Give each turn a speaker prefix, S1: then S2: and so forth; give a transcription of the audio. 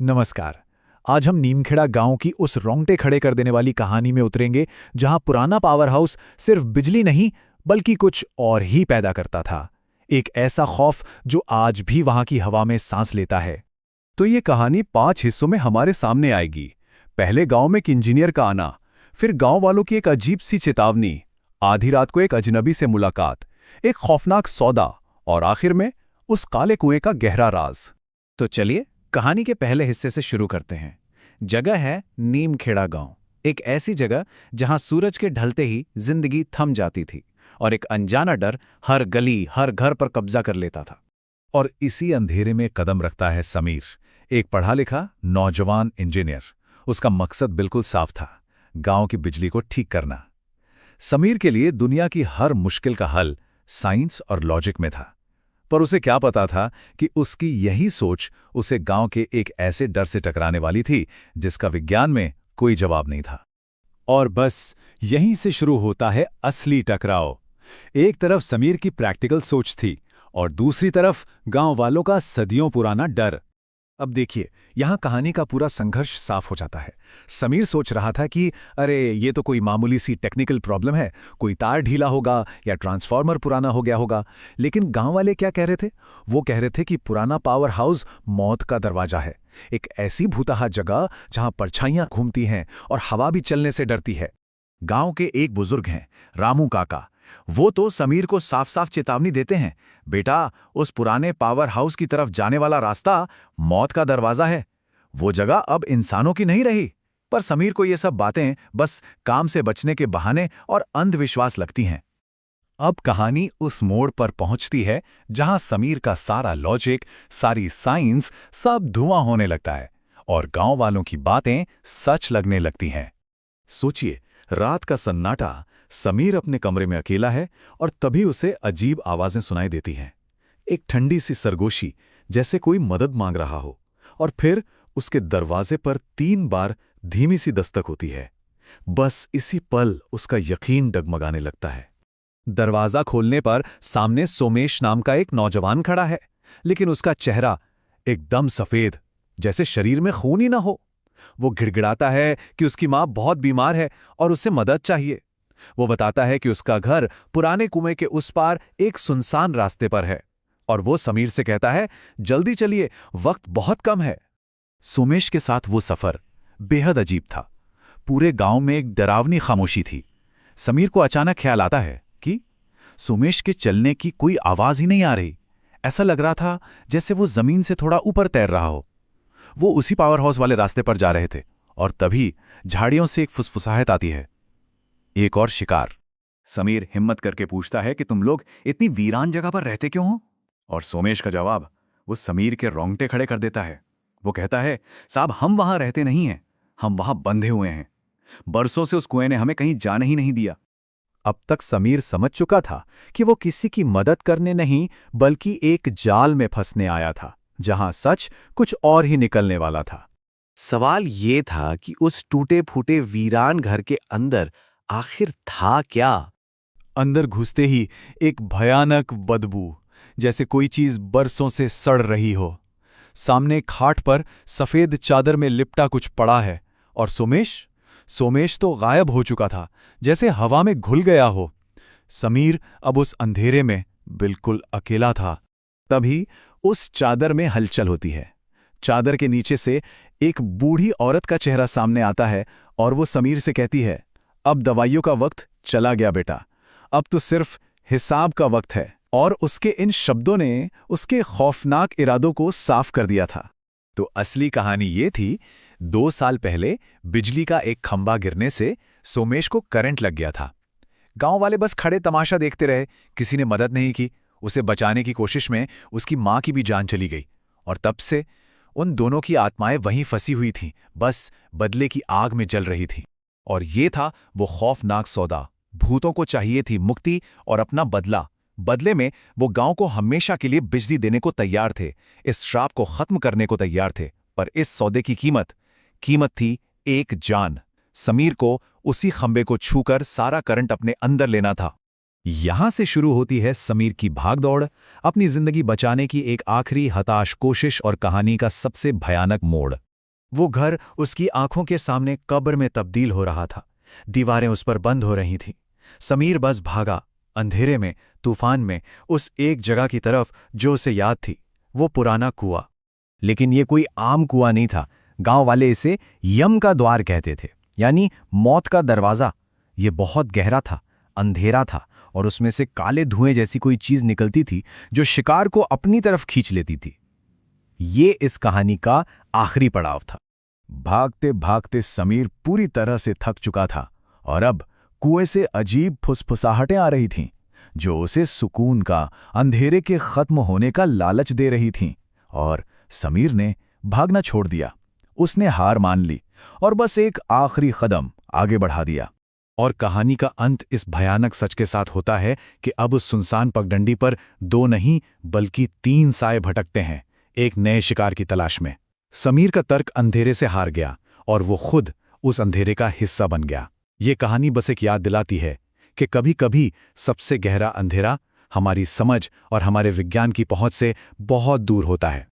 S1: नमस्कार। आज हम नीमखेड़ा गांव की उस रोंगटे खड़े कर देने वाली कहानी में उतरेंगे जहां पुराना पावर हाउस सिर्फ बिजली नहीं बल्कि कुछ और ही पैदा करता था। एक ऐसा खौफ जो आज भी वहां की हवा में सांस लेता है।
S2: तो ये कहानी 5 हिस्सों में हमारे सामने आएगी। पहले गांव में एक इंजीनियर का आना, फिर गांव वालों की एक अजीब सी चेतावनी, आधी रात को एक अजनबी से मुलाकात, एक खौफनाक सौदा और आखिर में उस काले कुएं का गहरा राज।
S1: तो चलिए कहानी के पहले हिस्से से शुरू करते हैं। जगह है नीमखेड़ा गांव, एक ऐसी जगह जहां सूरज के ढलते ही जिंदगी थम जाती थी और एक अनजाना डर हर गली हर घर पर कब्जा कर लेता था।
S2: और इसी अंधेरे में कदम रखता है समीर, एक पढ़ा लिखा नौजवान इंजीनियर। उसका मकसद बिल्कुल साफ था, गांव की बिजली को ठीक करना। समीर के लिए दुनिया की हर मुश्किल का हल साइंस और लॉजिक में था, पर उसे क्या पता था कि उसकी यही सोच उसे गांव के एक ऐसे डर से टकराने वाली थी जिसका विज्ञान में कोई जवाब नहीं था।
S3: और बस यहीं से शुरू होता है असली टकराव। एक तरफ समीर की प्रैक्टिकल सोच थी और दूसरी तरफ गांव वालों का सदियों पुराना डर। अब देखिए, यहां कहानी का पूरा संघर्ष साफ हो जाता है। समीर सोच रहा था कि अरे ये तो कोई मामूली सी टेक्निकल प्रॉब्लम है, कोई तार ढीला होगा या ट्रांसफार्मर पुराना हो गया होगा। लेकिन गांव वाले क्या कह रहे थे? वो कह रहे थे कि पुराना पावर हाउस मौत का दरवाजा है, एक ऐसी भूतहा जगह जहां परछाइयां घूमती हैं और हवा भी चलने से डरती है। गांव के एक बुजुर्ग हैं, रामू काका। वो तो समीर को साफ साफ चेतावनी देते हैं, बेटा उस पुराने पावर हाउस की तरफ जाने वाला रास्ता मौत का दरवाजा है, वो जगह अब इंसानों की नहीं रही। पर समीर को ये सब बातें बस काम से बचने के बहाने और अंधविश्वास लगती हैं।
S2: अब कहानी उस मोड़ पर पहुंचती है जहां समीर का सारा लॉजिक, सारी साइंस सब धुआं होने लगता है और गांव वालों की बातें सच लगने लगती हैं। सोचिए, रात का सन्नाटा, समीर अपने कमरे में अकेला है और तभी उसे अजीब आवाजें सुनाई देती हैं। एक ठंडी सी सरगोशी, जैसे कोई मदद मांग रहा हो। और फिर उसके दरवाजे पर 3 बार धीमी सी दस्तक होती है। बस इसी पल उसका यकीन डगमगाने लगता है।
S3: दरवाजा खोलने पर सामने सोमेश नाम का एक नौजवान खड़ा है, लेकिन उसका चेहरा एकदम सफेद, जैसे शरीर में खून ही ना हो। वो गिड़गिड़ाता है कि उसकी मां बहुत बीमार है और उसे मदद चाहिए। वो बताता है कि उसका घर पुराने कुएं के उस पार एक सुनसान रास्ते पर है और वो समीर से कहता है, जल्दी चलिए, वक्त बहुत कम है। सोमेश के साथ वो सफर बेहद अजीब था। पूरे गांव में एक डरावनी खामोशी थी। समीर को अचानक ख्याल आता है कि सोमेश के चलने की कोई आवाज ही नहीं आ रही। ऐसा लग रहा था जैसे वो जमीन से थोड़ा ऊपर तैर रहा हो। वो उसी पावर हाउस वाले रास्ते पर जा रहे थे और तभी झाड़ियों से एक फुसफुसाहट आती है, एक और शिकार। समीर हिम्मत करके पूछता है कि तुम लोग इतनी वीरान जगह पर रहते क्यों हो? और सोमेश का जवाब वो समीर के रोंगटे खड़े कर देता है। वो कहता है, साहब हम वहां रहते नहीं हैं, हम वहां बंधे हुए हैं। बरसों से उस कुएं ने हमें कहीं जाने ही नहीं दिया। अब तक समीर समझ चुका था कि वो किसी की मदद करने नहीं बल्कि एक जाल में फंसने आया था, जहां सच कुछ और ही निकलने वाला था।
S4: सवाल ये था कि उस टूटे फूटे वीरान घर के अंदर आखिर था क्या?
S3: अंदर घुसते ही एक भयानक बदबू, जैसे कोई चीज बरसों से सड़ रही हो। सामने खाट पर सफेद चादर में लिपटा कुछ पड़ा है और सोमेश तो गायब हो चुका था, जैसे हवा में घुल गया हो। समीर अब उस अंधेरे में बिल्कुल अकेला था। तभी उस चादर में हलचल होती है। चादर के नीचे से एक बूढ़ी औरत का चेहरा सामने आता है और वो समीर से कहती है, अब दवाइयों का वक्त चला गया बेटा, अब तो सिर्फ हिसाब का वक्त है। और उसके इन शब्दों ने उसके खौफनाक इरादों को साफ कर दिया था। तो असली कहानी ये थी, 2 साल पहले बिजली का एक खंभा गिरने से सोमेश को करंट लग गया था। गांव वाले बस खड़े तमाशा देखते रहे, किसी ने मदद नहीं की। उसे बचाने की कोशिश में उसकी मां की भी जान चली गई और तब से उन दोनों की आत्माएं वहीं फंसी हुई थीं, बस बदले की आग में जल रही थीं। और ये था वो खौफनाक सौदा। भूतों को चाहिए थी मुक्ति और अपना बदला। बदले में वो गांव को हमेशा के लिए बिजली देने को तैयार थे, इस श्राप को खत्म करने को तैयार थे। पर इस सौदे की कीमत थी एक जान। समीर को उसी खंबे को छूकर सारा करंट अपने अंदर लेना था। यहां से शुरू होती है समीर की भागदौड़, अपनी जिंदगी बचाने की एक आखिरी हताश कोशिश और कहानी का सबसे भयानक मोड़।
S1: वो घर उसकी आंखों के सामने कब्र में तब्दील हो रहा था। दीवारें उस पर बंद हो रही थीं। समीर बस भागा, अंधेरे में, तूफान में, उस एक जगह की तरफ जो उसे याद थी, वो पुराना कुआं।
S3: लेकिन ये कोई आम कुआं नहीं था। गांव वाले इसे यम का द्वार कहते थे, यानी मौत का दरवाजा। ये बहुत गहरा था, अंधेरा था, और उसमें से काले धुएं जैसी कोई चीज निकलती थी जो शिकार को अपनी तरफ खींच लेती थी। ये इस कहानी का आखिरी पड़ाव था।
S2: भागते भागते समीर पूरी तरह से थक चुका था और अब कुएं से अजीब फुसफुसाहटें आ रही थीं, जो उसे सुकून का, अंधेरे के खत्म होने का लालच दे रही थीं। और समीर ने भागना छोड़ दिया। उसने हार मान ली और बस एक आखिरी कदम आगे बढ़ा दिया।
S1: और कहानी का अंत इस भयानक सच के साथ होता है कि अब उस सुनसान पगडंडी पर 2 नहीं बल्कि 3 साए भटकते हैं, एक नए शिकार की तलाश में। समीर का तर्क अंधेरे से हार गया और वो खुद उस अंधेरे का हिस्सा बन गया। ये कहानी बस एक याद दिलाती है कि कभी-कभी सबसे गहरा अंधेरा हमारी समझ और हमारे विज्ञान की पहुंच से बहुत दूर होता है।